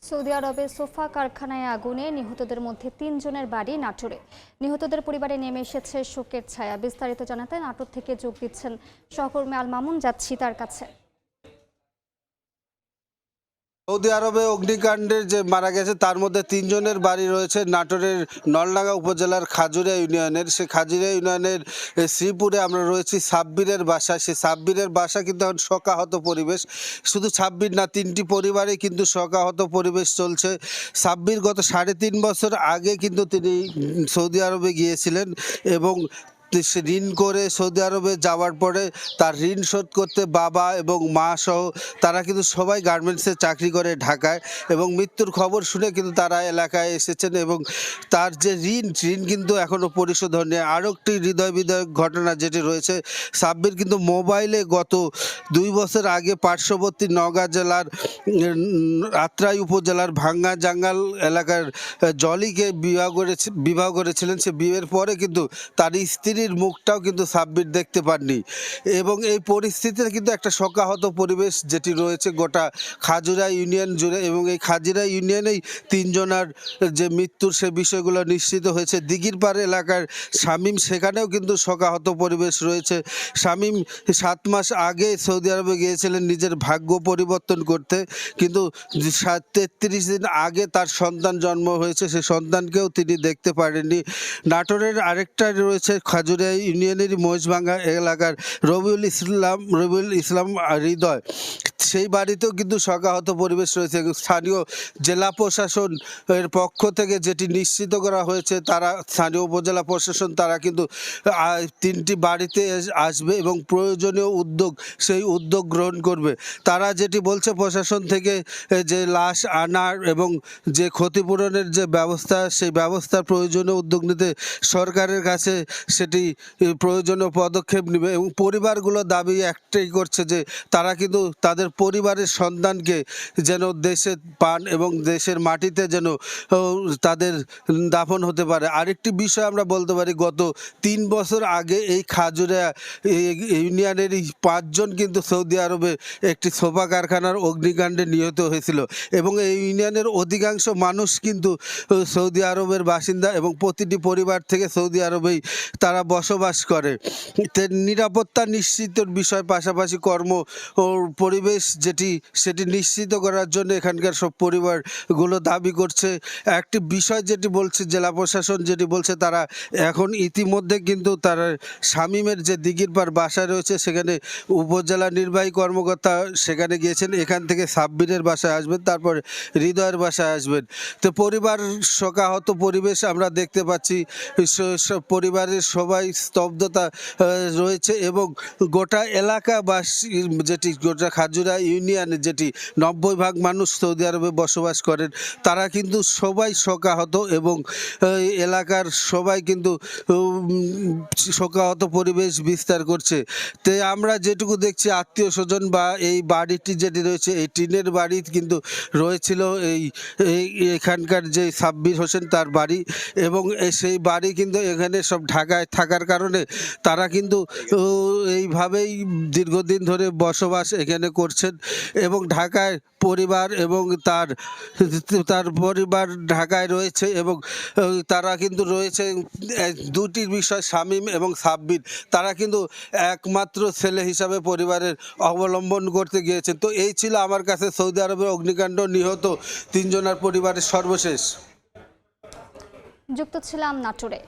Saudi আরবে sofa কারখানায় আগুনে নিহতদের মধ্যে ৩ জনের বাড়ি নাটোরে। নিহতদের পরিবারে নেমে এসেছে শোকের ছায়া। বিস্তারিত জানাতে নাটোর থেকে যোগ দিচ্ছেন সহকর্মী আল মামুন, যাচ্ছি তার কাছে। সৌদি আরবে অগ্নিকাণ্ডের যে মারা গেছে তার মধ্যে ৩ জনের বাড়ি রয়েছে নাটোরের নলডাঙ্গা উপজেলার খাজুরিয়া ইউনিয়নের। সেই খাজুরিয়া ইউনিয়নের শ্রীপুরে আমরা রয়েছি সাব্বিরের বাসা। সেই সাব্বিরের বাসা কিন্তু এখন শোকাহত পরিবেশ। শুধু সাব্বির না, ৩টি পরিবারে কিন্তু শোকাহত পরিবেশ চলছে। সাব্বির গত ৩.৫ বছর আগে কিন্তু তিনি সৌদি আরবে গিয়েছিলেন এবং সে ঋণ করে সৌদি আরবে যাওয়ার পরে তার ঋণ শোধ করতে বাবা এবং মা সহ তারা কিন্তু সবাই গার্মেন্টসে চাকরি করে ঢাকায়, এবং মৃত্যুর খবর শুনে কিন্তু তারা এলাকায় এসেছেন এবং তার যে ঋণ কিন্তু এখনও পরিশোধ হয়নি। আরও একটি হৃদয় বিদায়ক ঘটনা যেটি রয়েছে, সাব্বির কিন্তু মোবাইলে গত 2 বছর আগে পার্শ্ববর্তী নওগাঁ জেলার আত্রাই উপজেলার ভাঙ্গা জাঙ্গাল এলাকার জলিকে বিবাহ করেছিলেন। সে বিয়ের পরে কিন্তু তার স্ত্রীর মুখটাও কিন্তু সাব্বির দেখতে পাননি, এবং এই পরিস্থিতিতে কিন্তু একটা শোকাহত পরিবেশ যেটি রয়েছে গোটা খাজুরা ইউনিয়ন জুড়ে, এবং এই খাজুরা ইউনিয়নেই 3 জনের যে মৃত্যুর সে বিষয়গুলো নিশ্চিত হয়েছে। দিঘিরপাড় এলাকার শামীম, সেখানেও কিন্তু শোকাহত পরিবেশ রয়েছে। শামীম 7 মাস আগে সৌদি আরবে গিয়েছিলেন নিজের ভাগ্য পরিবর্তন করতে, কিন্তু 33 দিন আগে তার সন্তান জন্ম হয়েছে, সে সন্তানকেও তিনি দেখতে পারেননি। নাটোরের আরেকটা রয়েছে খাজুরিয়া ইউনিয়নেরই মহিষভাঙ্গা এলাকার রবিউল ইসলাম হৃদয়। সেই বাড়িতেও কিন্তু শোকাহত পরিবেশ রয়েছে। স্থানীয় জেলা প্রশাসন এর পক্ষ থেকে যেটি নিশ্চিত করা হয়েছে, তারা স্থানীয় উপজেলা প্রশাসন তারা কিন্তু 3টি বাড়িতে আসবে এবং প্রয়োজনীয় সেই উদ্যোগ গ্রহণ করবে। তারা যেটি বলছে প্রশাসন থেকে, যে লাশ আনার এবং যে ক্ষতিপূরণের যে ব্যবস্থা, সেই ব্যবস্থার প্রয়োজনীয় উদ্যোগ নিতে সরকারের কাছে সেটি প্রয়োজনীয় পদক্ষেপ নেবে। এবং পরিবারগুলো দাবি একটাই করছে যে তারা কিন্তু তাদের পরিবারের সন্তানকে যেন দেশে পান এবং দেশের মাটিতে যেন তাদের দাফন হতে পারে। আরেকটি বিষয় আমরা বলতে পারি, গত 3 বছর আগে এই খাজুরিয়া ইউনিয়নেরই 5 জন কিন্তু সৌদি আরবে একটি সোফা কারখানার অগ্নিকাণ্ডে নিহত হয়েছিল, এবং এই ইউনিয়নের অধিকাংশ মানুষ কিন্তু সৌদি আরবের বাসিন্দা এবং প্রতিটি পরিবার থেকে সৌদি আরবেই তারা বসবাস করে। নিরাপত্তা নিশ্চিতের বিষয় পাশাপাশি কর্ম ও পরিবেশ সেটি নিশ্চিত করার জন্য এখানকার সব পরিবারগুলো দাবি করছে। একটি বিষয় যেটি বলছে জেলা প্রশাসন যেটি বলছে, তারা এখন ইতিমধ্যে কিন্তু তারা শামীমের যে দিঘিরপাড় বাসা রয়েছে সেখানে উপজেলা নির্বাহী কর্মকর্তা সেখানে গিয়েছেন। এখান থেকে সাব্বিরের বাসায় আসবেন, তারপর হৃদয়ের বাসায় আসবেন। তো পরিবার শোকাহত পরিবেশ আমরা দেখতে পাচ্ছি। পরিবারের সবাই স্তব্ধতা রয়েছে, এবং গোটা এলাকাবাসী যেটি গোটা খাজুরা ইউনিয়নে যেটি 90% মানুষ সৌদি আরবে বসবাস করেন, তারা কিন্তু সবাই শোকাহত, এবং এলাকার সবাই কিন্তু শোকাহত পরিবেশ বিস্তার করছে। তো আমরা যেটুকু দেখছি আত্মীয় স্বজন বা এই বাড়িটি যেটি রয়েছে, এই টিনের বাড়ি কিন্তু রয়েছিল এখানকার যে সাব্বির হোসেন তার বাড়ি, এবং সেই বাড়ি কিন্তু এখানে সব ঢাকায় থাকার কারণে তারা কিন্তু এইভাবেই দীর্ঘদিন ধরে বসবাস এখানে করছেন, এবং ঢাকায় পরিবার এবং তার পরিবার ঢাকায় রয়েছে, এবং তারা কিন্তু রয়েছে। 2টি বিষয়, শামীম এবং সাব্বির, তারা কিন্তু একমাত্র ছেলে হিসাবে পরিবারের অবলম্বন করতে গিয়েছেন। তো এই ছিল আমার কাছে সৌদি আরবের অগ্নিকাণ্ড নিহত 3 জনের পরিবারের সর্বশেষ। যুক্ত ছিলাম নাটোরে।